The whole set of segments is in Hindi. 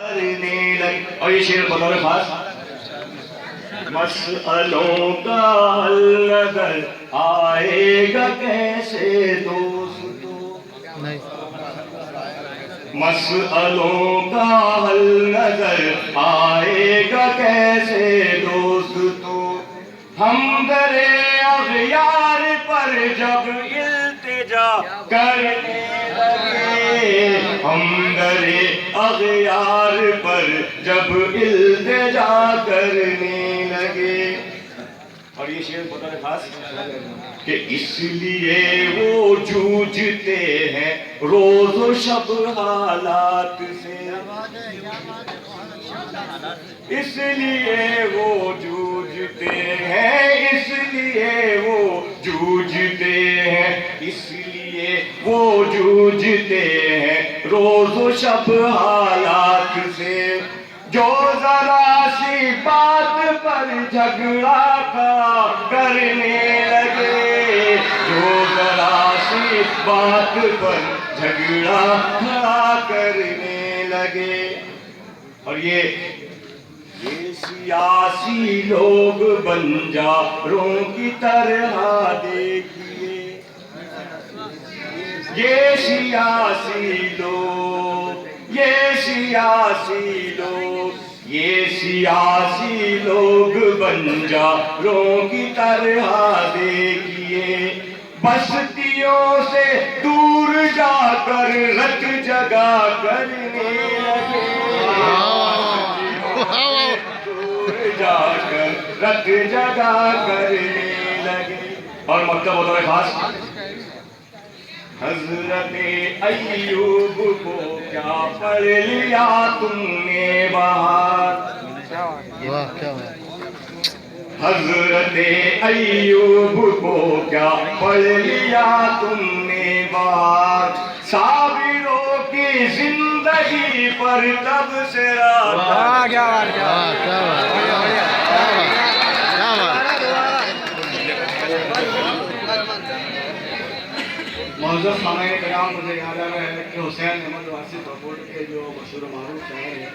और ये शेर बतौर खास मसलों का हल नजर आएगा कैसे दोस्तों, मसलों का हल नजर आएगा कैसे दोस्तों, हम दरे अग़यार पर जब इल्तिजा करने लगे, हम दरे अग़यार पर जब इल्तिजा करने लगे। और ये शेर बता रहे खास कि इसलिए वो जूझते हैं रोज़ो शब हालात से, इसलिए वो जूझते हैं, इसलिए वो जूझते हैं, इसलिए वो जूझते हैं रोज़ो शब हालात से। जो जरा सी बात पर झगड़ा करने लगे, जो जरा सी बात पर झगड़ा करने लगे। और ये सियासी लोग बंजारों की तरह देखिए, ये सियासी लोग, ये सियासी लोग, ये सियासी लोग बंजारों की तरह देखिए, बस्तियों से दूर जाकर रत जगा करने लगे, दूर जाकर रत जगा करने लगे। और मकतब होता है खास हज़रत अय्यूब को क्या पढ़ लिया तुमने बाहर, हज़रत अय्यूब को क्या पढ़ लिया तुमने बाहर, साबिरों की जिंदगी पर तब से मौजूद सामने कलाम मुझे याद आ रहा है कि हुसैन अहमद वासिफ रपोर्ट के जो मशहूर मारूफ शायर हैं,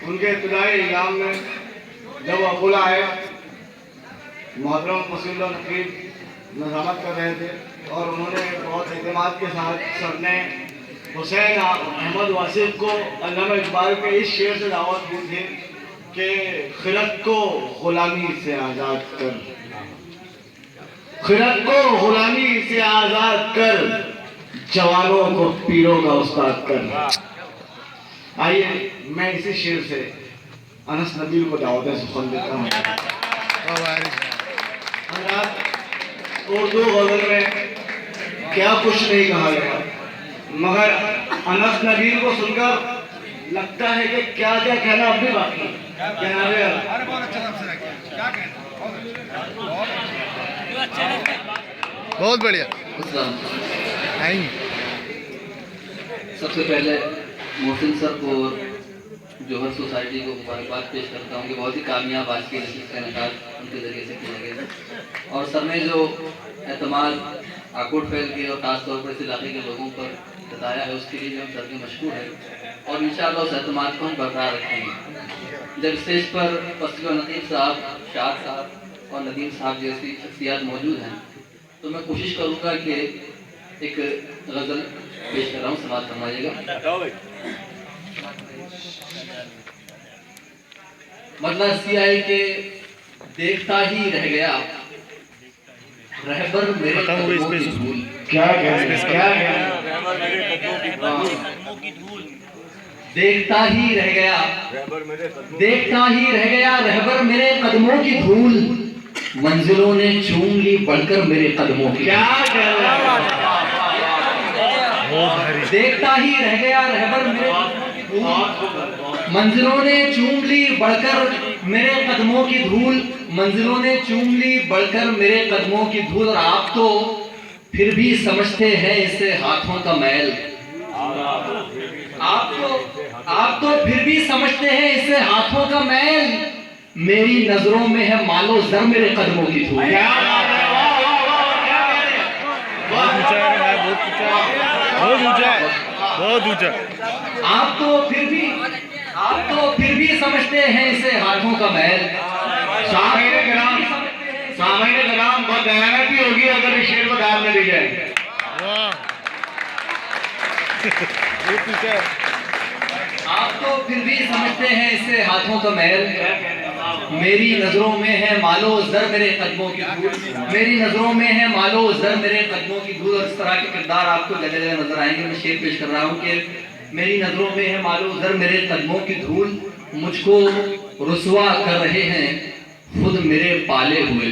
उनके इब्तदाई इल्ज़ाम में जब अबूला आए, मोहतरम वसीउल्लाह नकीब नज़ामत कर रहे थे और उन्होंने बहुत एतमाद के साथ सर ने हुसैन अहमद वासिफ को अल्लामा इकबाल के इस शेर से दावत दी थी कि खिलत को ग़ुलामी से आज़ाद कर, खिलत को गुलामी से आजाद कर, जवानों को पीरों का उस्ताद कर। आइए मैं इसी शेर से अनस नबील को दावत सुखन देता हूँ। उर्दू गज़ल में क्या कुछ नहीं कहा गया, मगर अनस नबील को सुनकर लगता है कि क्या क्या कहना अब भी बाकी बहुत बढ़िया। सबसे पहले मोहसिन सर को और जौहर सोसाइटी को मुबारकबाद पेश करता हूँ कि बहुत ही कामयाब आज के नशीब का इनेकाद उनके ज़रिए से किया गया। और सर ने जो एतमाद आकोट फैल के और ख़ासतौर पर इस इलाके के लोगों पर बताया है, उसके लिए हम सर के मशकूर हैं और इंशाअल्लाह उस एतमाद को हम बरकरार रखेंगे। जब स्टेज पर फस्ल नकीब साहब, शाद साहब और नदीम साहब जैसी शख्सियात मौजूद हैं, तो मैं कोशिश करूँगा कि एक गज़ल पेश कर रहा हूँ, समाप्त फरमाइएगा। मतलब सीआई के देखता ही रह गया रहबर मेरे कदमों की धूल। क्या देखता ही रह गया, देखता ही रह गया रहबर मेरे कदमों की धूल, मंजिलों ने चूम ली बढ़कर मेरे कदमों की। क्या देखता ही रह गया रहबर मेरे कदमों की धूल, मंजिलों ने चूम ली बढ़कर मेरे कदमों की धूल, मंजिलों ने चूम ली बढ़कर मेरे कदमों की धूल। और आप तो फिर भी समझते हैं इसे हाथों का मैल, आप तो फिर भी समझते हैं इसे हाथों का मैल, मेरी नजरों में है मालो जर मेरे कदमों की धूल। बहुत ऊंचा है, बहुत ऊंचा। आप तो फिर भी भी समझते हैं इसे हाथों का मैल। सामान्य ग्राम बहुत दयानत भी होगी अगर इस शेर को दाम न दी जाए। आप तो फिर भी समझते हैं इसे हाथों का मैल। मेरी नजरों में है मालो जर मेरे कदमों की धूल। मेरी नजरों में है मालो जर मेरे कदमों की धूल। और इस तरह के किरदार आपको जगह जगह नजर आएंगे। मैं शेर पेश कर रहा हूँ कि मेरी नजरों में है मालो जर मेरे कदमों की धूल, मुझको रुसवा कर रहे हैं खुद मेरे पाले हुए।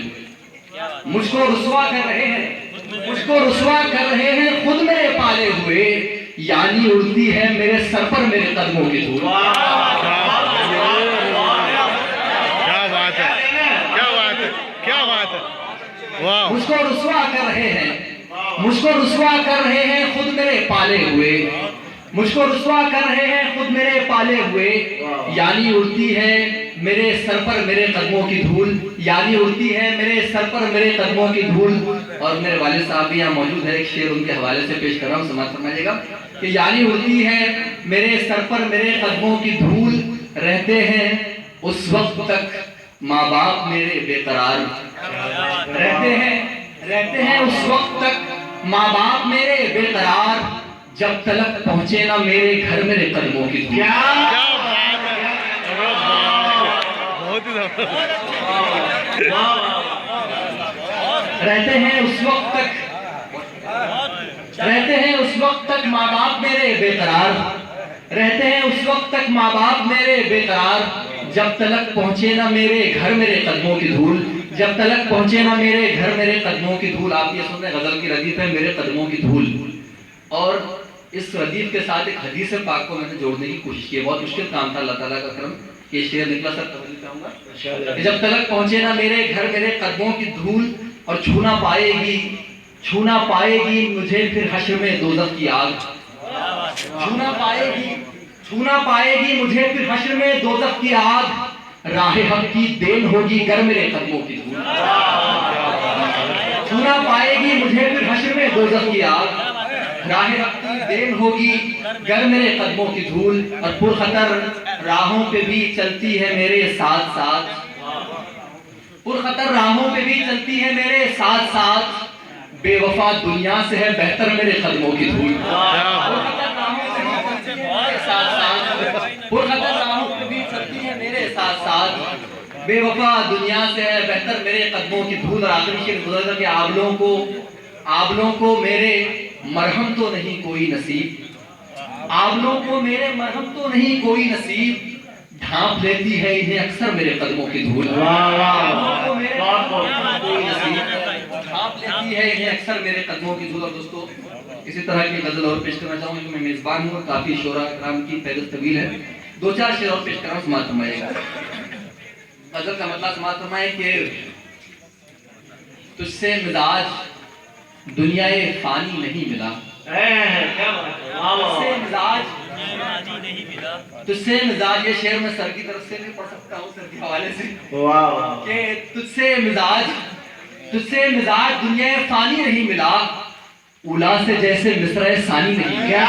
मुझको रुसवा कर रहे हैं, मुझको रुसवा कर रहे हैं खुद मेरे पाले हुए, यानी उड़ती है मेरे सर पर मेरे कदमों की धूल। क्या बात है, क्या बात है, क्या बात है, वाह। मुझको रुसवा कर रहे हैं, मुझको रुसवा कर रहे हैं खुद मेरे पाले हुए, मुझको रुसवा कर रहे हैं खुद मेरे पाले हुए, यानी उड़ती है मेरे सर पर मेरे कदमों की धूल, यानी उड़ती है मेरे सर पर मेरे कदमों की धूल। और मेरे वालिद साहब भी यहाँ मौजूद है, एक शेर उनके हवाले से पेश कर रहा हूँ, समाप्त फरमाइएगा कि यानी उड़ती है मेरे सर पर मेरे कदमों की धूल, रहते हैं उस वक्त तक माँ बाप मेरे बेकरार। रहते हैं उस वक्त तक माँ बाप मेरे बेकरार, जब तलक पहुंचे ना मेरे घर मेरे कदमों की धूल। क्या बात है, अरे वाह, बहुत ही जबरदस्त। रहते हैं उस वक्त तक, रहते हैं उस वक्त तक माँ बाप मेरे बेकरार, रहते हैं उस वक्त तक माँ बाप मेरे बेकरार, जब तलक पहुंचे ना मेरे घर मेरे कदमों की धूल, जब तलक पहुंचे ना मेरे घर मेरे कदमों की धूल। आप ये सुन रहे गजल की रदीफ है मेरे कदमों की धूल। और इस रदीफ के साथ एक हदीस पाक को मैंने जोड़ने की कोशिश की। बहुत मुश्किल काम था, अल्लाह ताला का करम कि शेर निकला। सर तवज्जो चाहूंगा, जब तलक पहुंचे ना मेरे घर मेरे कदमों की धूल, और छूना पाएगी मुझे फिर हश्र में दोज़ख की आग। छूना पाएगी मुझे फिर हश्र में दोज़ख की आग, राहे हक की देन होगी गर मेरे कदमों की धूल। छूना पाएगी मुझे फिर हश्र में दोज़ख की आग, राहे हक की देन होगी गर मेरे कदमों की धूल। और पुरखतर राहों पे भी चलती है मेरे साथ साथ, पुरखतर राहों पे भी चलती है मेरे साथ साथ, बेवफा दुनिया से है बेहतर मेरे कदमों की धूल। पुरखतर राहों पे भी चलती है मेरे साथ साथ, पुरखतर राहों पे भी चलती है मेरे साथ साथ, बेवफा दुनिया से है बेहतर मेरे कदमों की धूल। और आखिरी शेर गुजरा कि आबलों को मेरे मरहम तो नहीं कोई नसीब, आबलों को मेरे मरहम तो नहीं कोई नसीब, ढांप लेती है इन्हें अक्सर मेरे कदमों की धूल। कोई नसीब ढांप लेती है इन्हें अक्सर मेरे कदमों की धूल। और दोस्तों इसी तरह की गजल और पेश करना चाहूंगा कि मैं मेजबान हूँ, काफी शोरा कराम की फहरिस्त तवील है, दो चार शेर और पेश कर रहा हूँ, समाप्त फरमाइएगा। गजल का मतलब समाप्त फरमाए कि तुझसे मिजाज दुनियाए फानी नहीं मिला, तुझसे मिजाज, ये शेर मैं सर की तरफ से नहीं पढ़ सकता हूँ, सर के हवाले से कि तुझसे मिजाज दुनियाए फानी नहीं मिला, उला से जैसे मिसरे सानी नहीं मिला।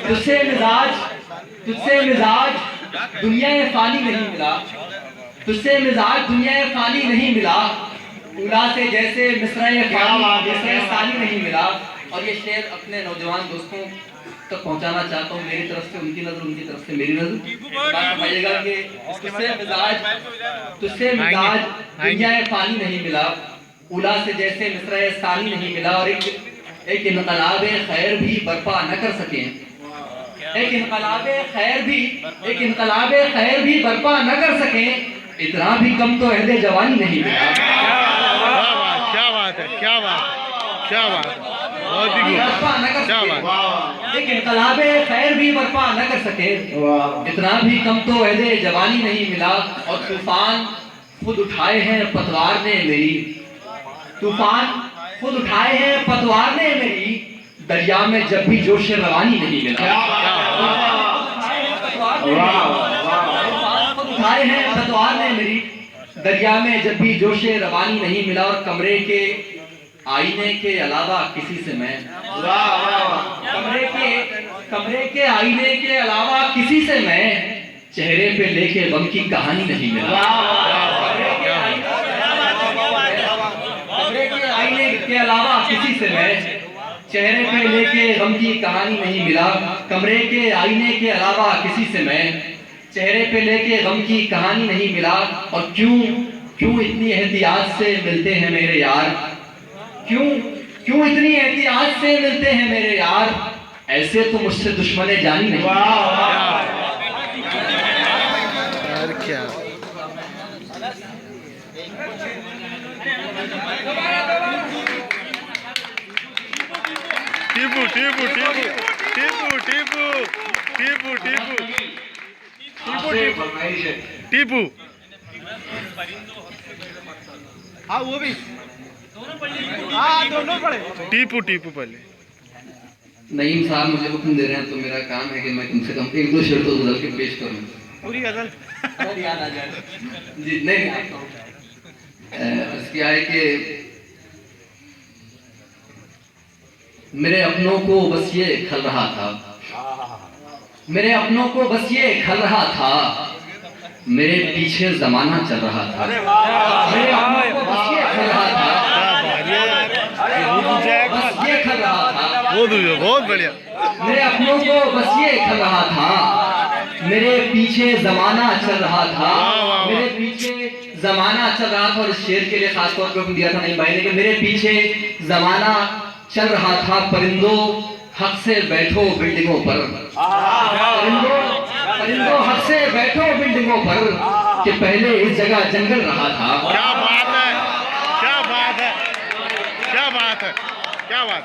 तुझसे मिजाज दुनियाए फानी नहीं मिला, तुझसे मिजाज दुनिया फानी नहीं मिला, उला से जैसे मिसरे सानी नहीं मिला। और ये शेर अपने नौजवान दोस्तों तक पहुंचाना चाहता हूँ, मेरी तरफ से उनकी नजर, उनकी तरफ से मेरी नजर। बताइएगा कि तुझसे मिजाज दुनिया फानी नहीं मिला, उला से जैसे मिसरे सानी नहीं मिला। और एक इनकलाब खैर भी बर्पा न कर सके, एक इनकलाब खैर भी बर्पा न कर सके, इतना भी कम तो अहले जवानी नहीं मिला। क्या बात है, क्या बात, क्या बात, बहुत ही क्या बात। एक इनकलाब खैर भी बर्पा न कर सके, इतना भी कम तो अहले जवानी नहीं मिला। और तूफान खुद उठाए हैं पतवार ने मेरी, तूफान खुद उठाए हैं पतवार ने मेरी, दरिया में जब भी जोश रवानी नहीं मिला। उठाए हैं पतवार ने मेरी, दरिया में जब भी जोश रवानी नहीं मिला। और कमरे के आईने के अलावा किसी से मैं कमरे के आईने के अलावा किसी से मैं चेहरे पे लेके गम की कहानी नहीं मिला। कमरे के आईने के अलावा किसी से मैं चेहरे पे लेके गम की कहानी नहीं मिला। कमरे के आईने के अलावा किसी से मैं चेहरे पे लेके गम की कहानी नहीं मिला। और क्यों क्यों इतनी एहतियात से मिलते हैं मेरे यार, क्यों क्यों इतनी एहतियात से मिलते हैं मेरे यार, ऐसे तो मुझसे दुश्मने जानी नहीं। यार क्या टीपू टीपू टीपू टीपू टीपू टीपू टीपू आपसे फरमाइश है। टीपू हाँ वो भी हाँ दोनों पड़े। टीपू टीपू पहले नईम साहब मुझे हुक्म दे रहे हैं तो मेरा काम है कि मैं कम से कम एक दो शेर तो बदल के पेश करूं। पूरी गजल जी नहीं क्या है कि मेरे अपनों को बस ये खल रहा था, मेरे अपनों को बस ये खल रहा था, मेरे पीछे जमाना चल रहा था। मेरे अपनों को बस ये खल रहा था, बस ये खल रहा था। बहुत बढ़िया। मेरे अपनों को बस ये खल रहा था, मेरे पीछे जमाना चल रहा था, मेरे पीछे जमाना चल रहा था। और इस शेर के लिए खास तौर पर दिया था नहीं भाई ने कि मेरे पीछे जमाना चल रहा था, परिंदों हक से बैठो बिल्डिंगों पर, परिंदों हक से बैठो बिल्डिंगों पर, कि पहले इस जगह जंगल रहा था। क्या बात है, क्या बात है, क्या बात है, क्या बात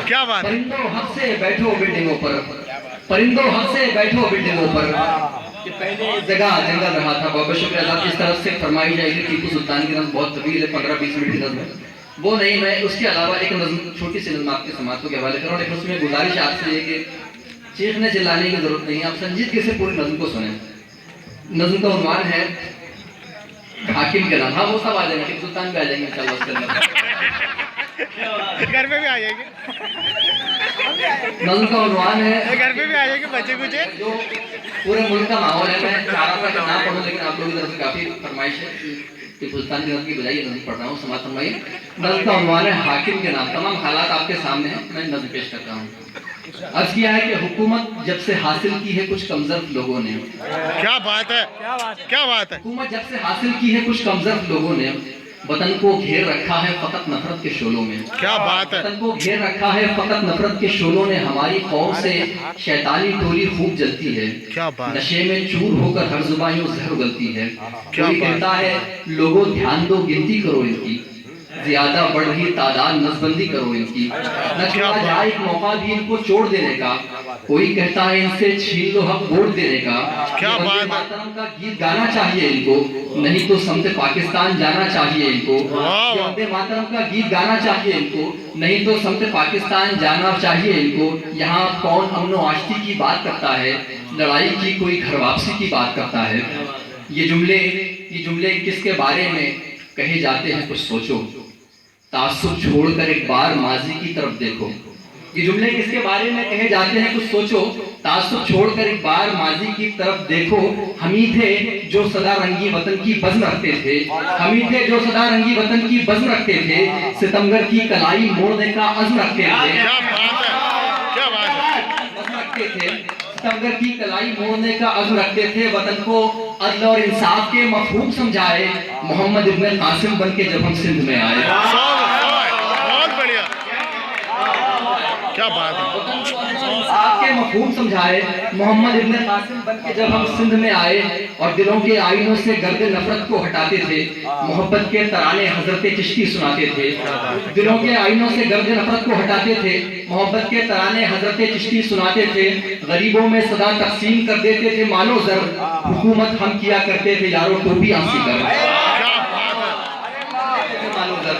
क्या बात है। परिंदों हक से बैठो बिल्डिंगों पर, परिंदों हक से बैठो बिल्डिंगों पर, कि पहले इस जगह जंगल रहा था। बहुत बहुत शुक्रिया साहब। इस तरफ से फरमाई जाएगी टीपू सुल्तान की नज़्म बहुत तवील है, 15-20 मिनट की नज़्म है, वो नहीं। मैं उसके अलावा एक नज़्म छोटी सी नज़्म आपके समातों के हवाले करूँ, लेकिन उसमें गुजारिश आपसे है कि चीखने चिल्लाने की जरूरत नहीं है, आप संजीदगी से पूरी नज़्म को सुने। नज़्म का उन्वान है हाकिम के नाम। हाँ वो सब आ जाएंगे, टीपू सुल्तान भी आ जाएंगे इंशाल्लाह उसके अंदर, घर पे भी आ जाएंगे, नज़्म का उन्वान है घर पे भी आ जाएंगे बच्चे कुछ जो पूरे मुल्क का माहौल है। मैं चाह रहा था कि ना पढ़ूं, लेकिन आप लोगों की तरफ से काफी फरमाइश है कि सुल्तान की नज़्म की बजाय नज़्म पढ़ रहा हूँ। समाज फरमाइए। नज़्म का उन्वान है हाकिम के नाम। तमाम हालात आपके सामने हैं, मैं नज़्म पेश करता हूँ। अर्ज किया है कि हुकूमत जब से हासिल की है कुछ कमजोर लोगों ने। क्या बात है, क्या बात है। हुकूमत जब से हासिल की है कुछ कमजोर लोगों ने, वतन को घेर रखा है फकत नफरत के शोलों में। क्या बात है। वतन को घेर रखा है फकत नफरत के शोलों ने, हमारी कौम से शैतानी टोली खूब जलती है। क्या बात। नशे में चूर होकर हर जुबानियों जहर उगलती है। क्या कोई बात। कहता है लोगों ध्यान दो गिनती करो इनकी, ज्यादा बढ़ रही तादाद नसबंदी करो इनकी, न छोड़ा जाए एक मौका भी इनको चोड़ देने का। कोई कहता है इनसे छीन लो हक वोट देने का। क्या बात है। मातरम का गीत गाना चाहिए इनको, नहीं तो समझे पाकिस्तान जाना चाहिए इनको। वाह। वंदे मातरम का गीत गाना चाहिए इनको, नहीं तो समझे पाकिस्तान जाना चाहिए इनको। यहाँ कौन अमन व आश्ती की बात करता है, लड़ाई की कोई घर वापसी की बात करता है। ये जुमले किसके बारे में कहे जाते हैं कुछ सोचो, तासुब छोड़कर एक बार माजी की तरफ देखो। ये जुमले किसके बारे में कहे जाते हैं कुछ सोचो, तासुब छोड़कर एक बार माजी की तरफ देखो। हमी थे जो सदा रंगी वतन की बज़्म रखते थे, हमी थे जो सदा रंगी वतन की बज़्म रखते थे, सितमगर की कलाई मोड़ने का अज़्म रखते थे। क्या बात है, क्या बात है। बज़्म रखते थे, सितमगर की कलाई मोड़ने का अज़्म रखते थे। वतन को अदल और इंसाफ के मफहूम समझाए, मोहम्मद इब्न कासिम बन के जब हम सिंध में आए। बहुत बढ़िया, क्या बात है। इंसाफ के मफहूम समझाए, मोहम्मद इब्न कासिम बन के जब हम सिंध में आए, और दिलों के आईनों से गर्द नफरत को हटाते थे, मोहब्बत के तराने हजरत चिश्ती सुनाते थे। दिलों के आईनों से गर्द नफरत को हटाते थे, मोहब्बत के तराने हजरत चिश्ती सुनाते थे। गरीबों में सदा तकसीम कर देते थे मालो जर, हुकूमत हम किया करते थे यारों टोपी आंसी कर। क्या बात है। मालो जर,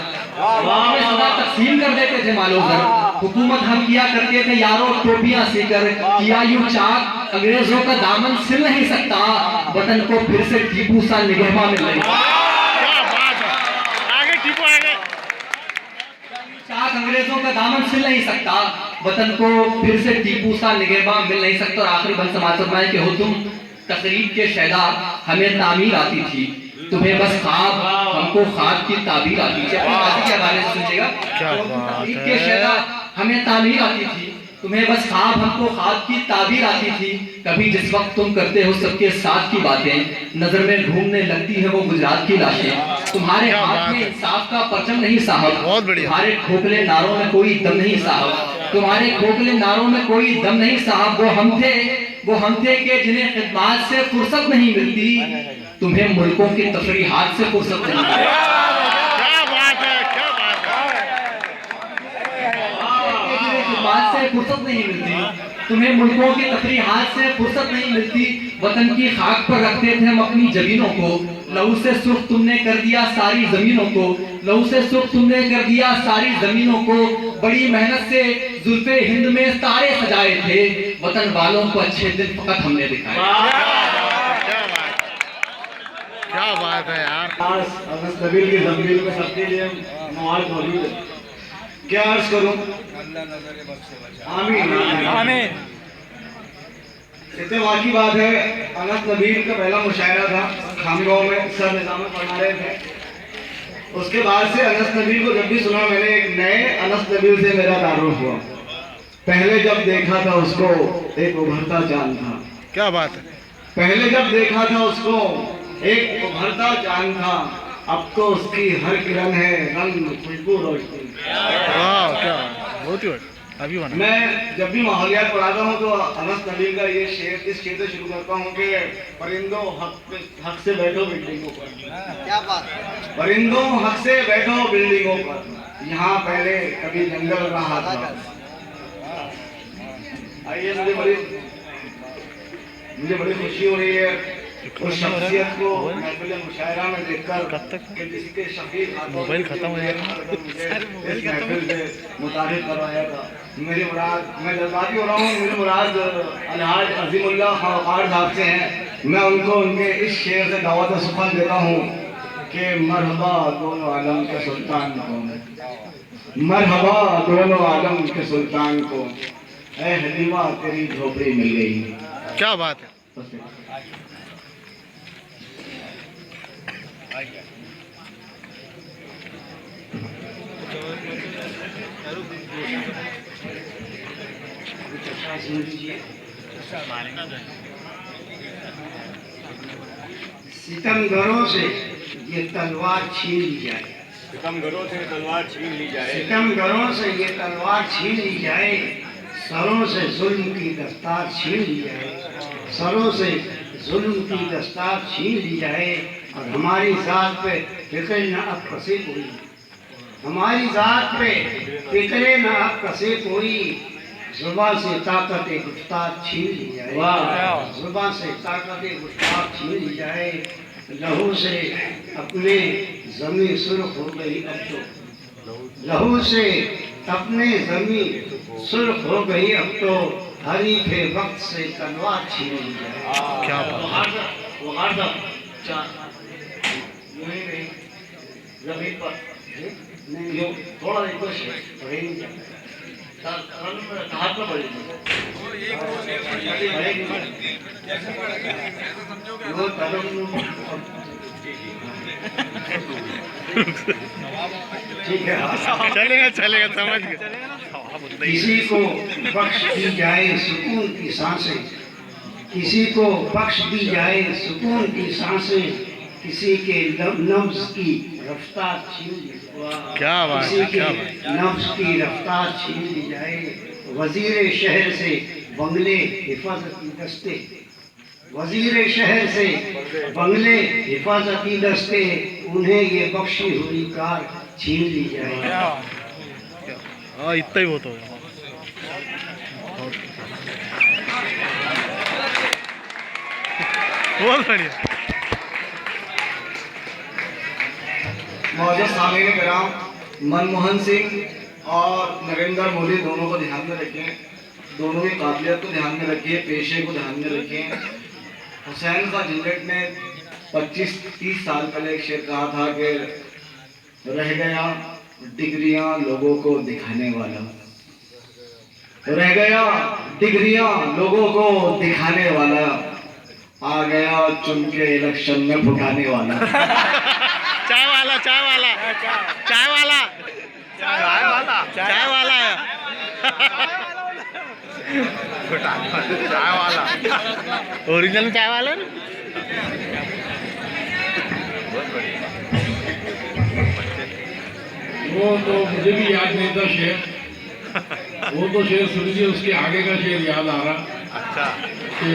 में सदा तकसीम कर देते थे मालो जर, हुकूमत हम किया करते थे यारों टोपियां सीकर। किया यूं चाक अंग्रेजों का दामन सिल नहीं सकता, वतन को फिर से टीपू सा निगहमा में नहीं। क्या बात है। आगे टीपू आगे। चाक आग अंग्रेजों का दामन सिल नहीं सकता, वतन को फिर से टीपू सा निगहबान मिल नहीं सकता। और आखिरी बंद समाज फरमाए कि हो तुम तकरीब के शहदा, हमें तामीर आती थी, तुम्हें बस ख्वाब, हमको ख्वाब की ताबीर आती थी। अपनी बात के हवाले से सुनिएगा। तकरीब के शहदा, हमें तामीर आती थी, तुम्हें बस ख्वाब, हमको ख्वाब की ताबीर आती थी। कभी जिस वक्त तुम करते हो सबके साथ की बातें, नजर में घूमने लगती है वो गुजरात की लाशें। तुम्हारे हाथ में इंसाफ का परचम नहीं साहब, तुम्हारे खोखले नारों में कोई दम नहीं साहब, तुम्हारे खोखले नारों में कोई दम नहीं साहब। वो हम थे कि जिन्हें खिदमत से फुर्सत नहीं मिलती, तुम्हें मुल्कों की तफरीहात से फुर्सत नहीं मिलती। से फुर्सत नहीं मिलती, तुम्हें मुल्कों की तफरीहात से फुर्सत नहीं मिलती। वतन की खाक पर रखते थे हम अपनी जमीनों को, लहू से सुर्ख तुमने कर दिया सारी जमीनों को, लहू से सुर्ख तुमने कर दिया सारी जमीनों को। बड़ी मेहनत से जुल्फे हिंद में तारे सजाए थे, वतन वालों को अच्छे दिन फकत हमने दिखाए। क्या बात है यार। अगस्त नबील की जमीन में सबके लिए मुबारक मौजूद है। क्या अर्ज करूं? आमीन। इत्तेफाक की बात है, अनस नबील का पहला मुशायरा था खामगांव में, सर निजाम पढ़ा रहे थे। उसके बाद से अनस नबील को जब भी सुना मैंने, एक नए अनस नबील से मेरा तारुफ हुआ। पहले जब देखा था उसको एक उभरता चांद था। क्या बात है। पहले जब देखा था उसको एक उभरता चांद था, अब तो उसकी हर किरण है रंग खुशबू रोशनी। वाह, क्या बहुत ही अभी बना। मैं जब भी माहौलियात पढ़ाता हूँ तो अनस नबील का ये शेर, इस शेर से शुरू करता हूँ कि परिंदों हक से बैठो बिल्डिंगों पर। क्या बात है। परिंदों हक से बैठो बिल्डिंगों पर, यहाँ पहले कभी जंगल रहा था। आइए, मुझे बड़ी खुशी हो रही है उस शख्सियत को महफिल मुशायरा में देखकर कि जिसके शफीक मोबाइल खत्म हो जाएगा, इस महफिल से मुतारिफ करवाया था। मेरी मुराद, मैं जज्बाती हो रहा हूँ, मेरी मुराद अलहाज अजीमुल्लाह खान साहब से हैं। मैं उनको उनके इस शेर से दावत सुखन देता हूँ कि मरहबा दोनों आलम के सुल्तान को, मरहबा दोनों आलम के सुल्तान को, ऐ हलीमा तेरी झोपड़ी मिल गई। क्या बात है। सितमगरों से ये तलवार छीन ली जाए, सितमगरों से तलवार छीन ली जाए, सितमगरों से ये तलवार छीन ली जाए, सरों से जुल्म की दस्तार छीन ली जाए, सरों से जुल्म की दस्तार छीन ली जाए। और हमारी जात पे फिक्र न अब कसे कोई, हमारी जात पे फिक्र न अब कसे कोई, जुबान से ताकत गुफ्तार छीन ली जाए, जुबान से ताकत गुफ्तार छीन ली जाए। लहू से अपने जमी सुर्ख हो गई अब तो, लहू से अपने जमी सुर्ख हो गई अब तो, हरीफे वक्त से तलवार छीन ली जाए। क्या जमीन पर नहीं, थोड़ा देखो हाथ में पड़ी ठीक है, चलेगा समझ गए। किसी को बख्श दी जाए सुकून की सांसें, किसी को बख्श दी जाए सुकून की सांसें, किसी के नफ्स की रफ्तार छीन ली जाए, क्या बात किसी है, के क्या बात। नफ्स की रफ्तार छीन ली जाए। वजीर शहर से बंगले हिफाजती दस्ते, वजीर शहर से बंगले हिफाजती दस्ते, उन्हें ये बख्शी हुई कार छीन ली जाए। हाँ, इतना ही बहुत होगा। बहुत बढ़िया। मौजूद सामीन कराम, मनमोहन सिंह और नरेंद्र मोदी दोनों को ध्यान में रखें, दोनों की काबिलियत को ध्यान में रखिए, पेशे को ध्यान में रखें। हुसैन का जिंदट ने 25-30 साल पहले एक शेर कहा था कि रह गया डिग्रियां लोगों को दिखाने वाला, रह गया डिग्रियां लोगों को दिखाने वाला, आ गया चुन के इलेक्शन में फुटाने वाला। चाय वाला चाय वाला चाय वाला चाय वाला चाय वाला है चाय वाला ओरिजिनल चाय वाला ना। वो तो मुझे भी याद नहीं था शेर, वो तो शेर सुन लीजिए, उसके आगे का शेर याद आ रहा। अच्छा कि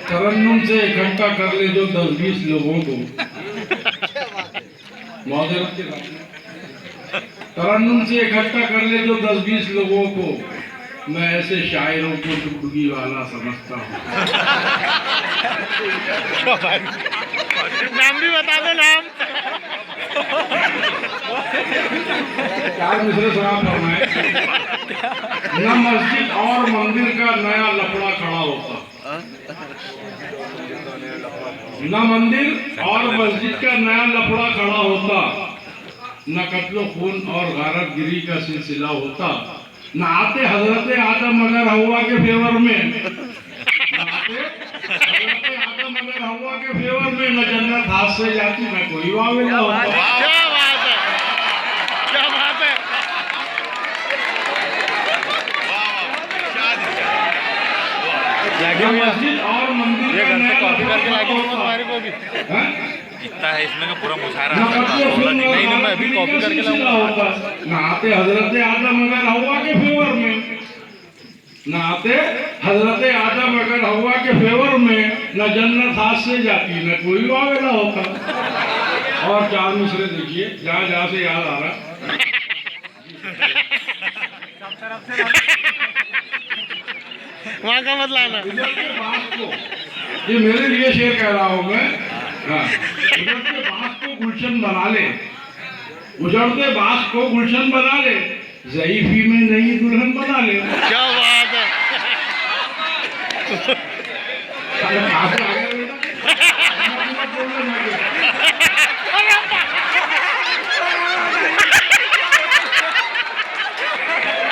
तरन्नुम से इकट्ठा कर ले जो 10-20 लोगों को, मौजूद के साथ तरन्नुम से इकट्ठा कर ले जो 10-20 लोगों को, मैं ऐसे शायरों को टुकड़ी वाला समझता हूँ। नाम भी बता दो नाम। चार मिसरे सवाल फरमाए। न मस्जिद और मंदिर का नया लफड़ा खड़ा होता, न मंदिर और मस्जिद का नया लफड़ा खड़ा होता, न कत्लो खून और गारत गिरी का सिलसिला होता, न आते हजरत आदम मगर हवा के फेवर में, न आते हजरत आदम मगर हवा के फेवर में, न जन्नत हाथ से जाती न कोई वावेला होता। क्या बात है क्या बात है। न मस्जिद और मंदिर का नया लफड़ा खड़ा होता, हमारे को भी हैं? जितना है इसमें का पूरा मुशायरा न कत्लो खून और नहीं मैं गारत अभी गिरी कॉपी का करके सिलसिला लाऊंगा। होता, न आते हजरत आदम मगर हवा के फेवर में, न आते हजरत आदम अगर हवा के फेवर में, न जन्नत हाथ से जाती न कोई वावेला होता। और चार मिसरे देखिए, जहाँ जहाँ से याद आ रहा। वहाँ का मत लाना। इधर के बाँस को, ये मेरे लिए शेर कह रहा हूँ मैं, हाँ, इधर के बाँस को गुलशन बना ले, उजड़ते बाँस को गुलशन बना ले, ज़ईफ़ी में नई दुल्हन बना ले। क्या बात है। अरे कहाँ से आ गया बेटा? बोलने लगे।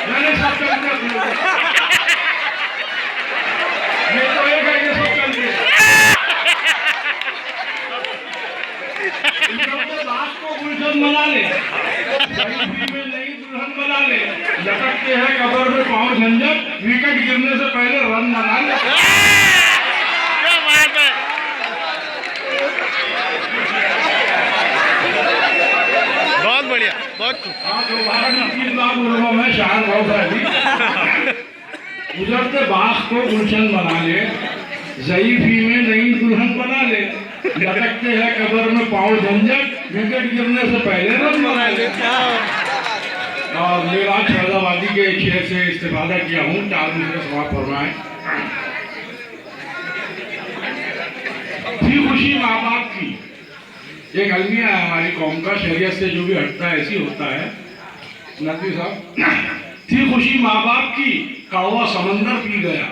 मैंने सब कर दिया। ये तो एक है, ये सब कर दिया। इनके बात को गुलशन बना ले, ज़ईफ़ी में नई दुल्हन बना ले, लटकते हैं कब्र में पाँव झंझट, विकेट गिरने से पहले रन बना ले। क्या बात है। बहुत बढ़िया बहुत खूब। हाँ, दोबारा की चीज ना बोलूंगा मैं, शायद बहुत है। उजड़ते बाँस को गुलशन बना ले, ज़ईफ़ी में नई दुल्हन बना ले, लटकते हैं कब्र में पाँव झंझट, विकेट गिरने से पहले रन बना ले। और मेरा फैजाबादी के एक शेर से इस्तेफादा किया हूँ, चार मिसरे सवाल फरमाए। थी खुशी माँ बाप की, एक अलमिया है हमारी कौम का, शरीयत से जो भी हटता है ऐसी होता है। नकवी साहब, थी खुशी माँ बाप की, कड़वा समंदर पी गया।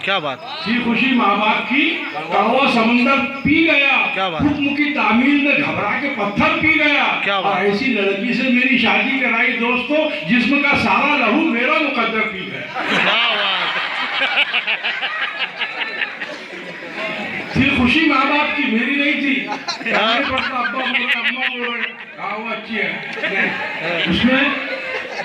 क्या बात। थी खुशी माँ बाप की, कड़वा समंदर पी गया। क्या बात। हुक्म की तामील में घबरा के पत्थर पी गया। क्या बात। और ऐसी लड़की से मेरी शादी कराई दोस्तों, जिस्म का सारा लहू मेरा मुकद्दर पी गया। क्या बात। थी खुशी माँ बाप की, मेरी नहीं थी। कहने पड़ता अब्बा बोल रहे, अम्मा बोल रहे, हाँ वो अच्छी है। नहीं, उसमें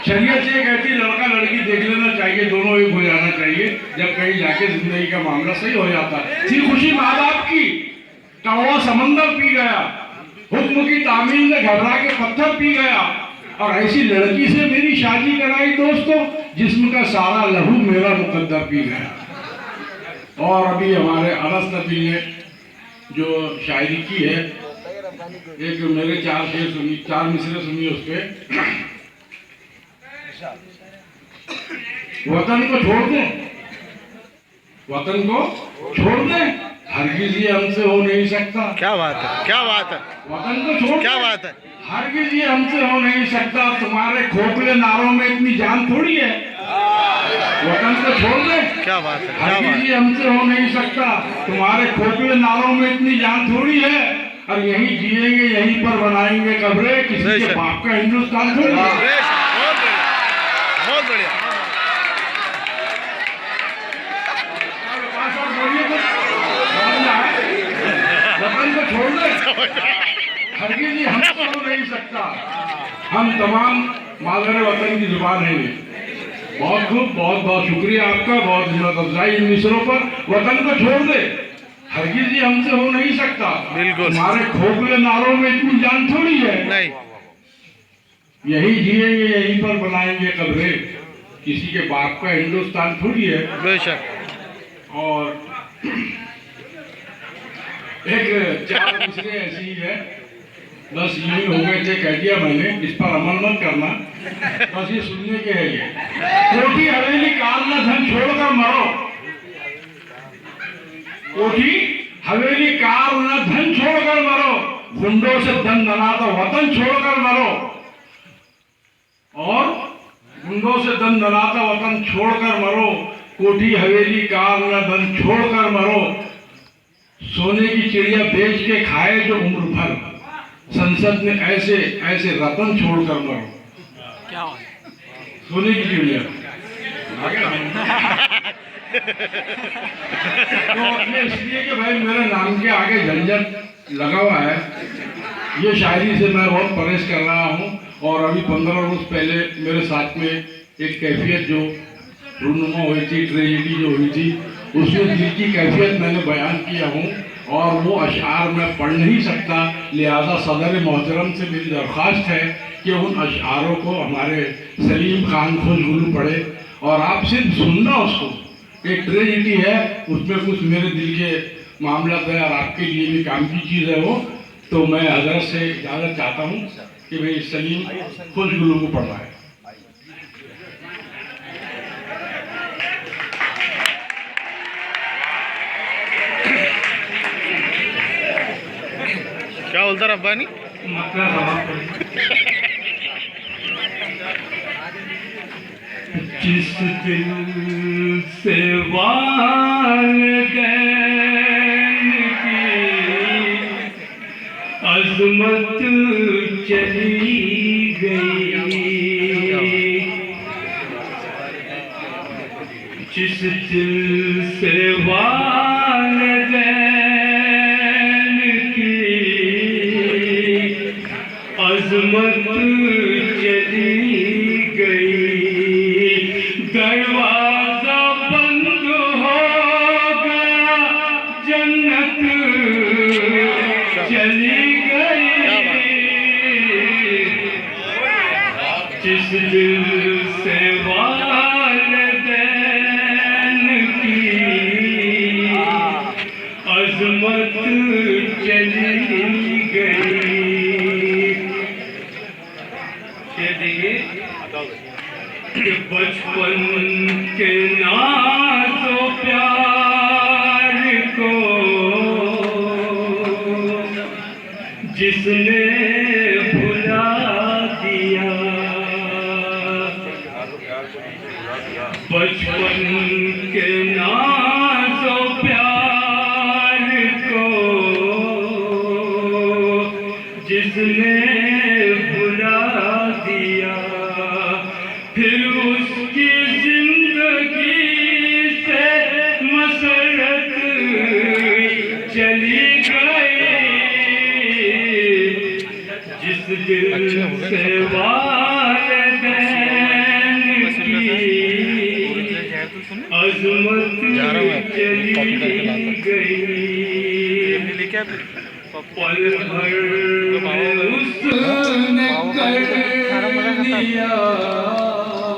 शरीयत ये कहती लड़का लड़की देख लेना चाहिए, दोनों एक हो जाना चाहिए, जब कहीं जाके जिंदगी का मामला सही हो जाता है। थी खुशी माँ बाप की, कड़वा समंदर पी गया। हुक्म की तामील में घबरा के पत्थर पी गया। और ऐसी लड़की से मेरी शादी कराई दोस्तों, जिस्म का सारा लहू मेरा मुकद्दर पी गया। और अभी हमारे अनस नबी ने जो शायरी की है, एक मेरे चार शेर सुनी, चार मिसरे सुनी उस पे। वतन को छोड़ दें, वतन को छोड़ दें, हरगिज ये हमसे हो नहीं सकता। क्या बात है क्या बात है। वतन को छोड़ क्या दें, बात है। हरगिज ये हमसे हो नहीं सकता। तुम्हारे खोखले नारों में इतनी जान थोड़ी है। वतन को छोड़ दें, क्या बात है क्या बात हरगिज ये हमसे हो नहीं सकता। तुम्हारे खोखले नारों में इतनी जान थोड़ी है। और यहीं जिएंगे, यहीं पर बनाएंगे कब्रें, किसी के बाप का हिंदुस्तान थोड़ी है। बहुत बढ़िया, बहुत बढ़िया। वतन को छोड़ दे, हरगिज़ जी हमको हो नहीं सकता। हम तमाम मादर वतन की जुबान है। बहुत खूब, बहुत बहुत शुक्रिया आपका, बहुत हिम्मत अफजाई इन मिसरों पर। वतन को छोड़ दे, हरगिज़ जी हमसे हो नहीं सकता। बिल्कुल। हमारे खोखले नारों में इतनी जान थोड़ी है। नहीं, यही जिएंगे, यहीं पर बनाएंगे कब्रें, किसी के बाप का हिंदुस्तान थोड़ी है। बेशक। और एक चार दूसरे ऐसी ही है, बस यूं ही हो गए थे, कह दिया मैंने, इस पर अमल मत करना, बस ये सुनने के है। ये कोठी हवेली कार न धन छोड़कर मरो, कोठी हवेली कार न धन छोड़कर मरो, गुंडों से धन धना तो वतन छोड़कर मरो, और गुंडों से धन धनाता वतन छोड़कर मरो, कोठी हवेली कार न धन छोड़कर मरो, सोने की चिड़िया बेच के खाए जो उम्र भर, संसद में ऐसे ऐसे रतन छोड़कर मरो। क्या सोने की चिड़िया तो इसलिए कि भाई मेरे नाम के आगे झंझट लगा हुआ है। ये शायरी से मैं बहुत परहेज कर रहा हूँ। और अभी 15 रोज पहले मेरे साथ में एक कैफियत जो रूनुमा हुई थी, ट्रेजेडी जो हुई थी, उसमें दिल की कैफियत मैंने बयान किया हूँ, और वो अशआर मैं पढ़ नहीं सकता। लिहाजा सदर मोहतरम से मेरी दरख्वास्त है कि उन अशआरों को हमारे सलीम खान खुशगुलू पढ़े, और आप सिर्फ सुनना उसको। एक ट्रेजेडी है, उसमें कुछ मेरे दिल के मामला है और आपके लिए भी काम की चीज़ है वो। तो मैं हजरत से इजाज़त चाहता हूँ कि भाई सलीम खुशगुलू को पढ़ना है। क्या बोलता रब्बानी? जिस दिल से वालिदैन की अज़मत चली गई, जिस दिल से वालिदैन की अज़मत चली गई, दरवाजा बंद हो गया, जन्नत चली गई, जिस दिल से वालिदैन की अज़मत चली गई। कि बचपन के नाज़ो प्यार को जिसने भुला दिया, बचपन के नाज़ो प्यार को जिसने भुला दिया, फिर उसकी जिंदगी से मसरत चली गई, जिस दिल से वालिदैन की अज़मत चली गई, पल भर में उस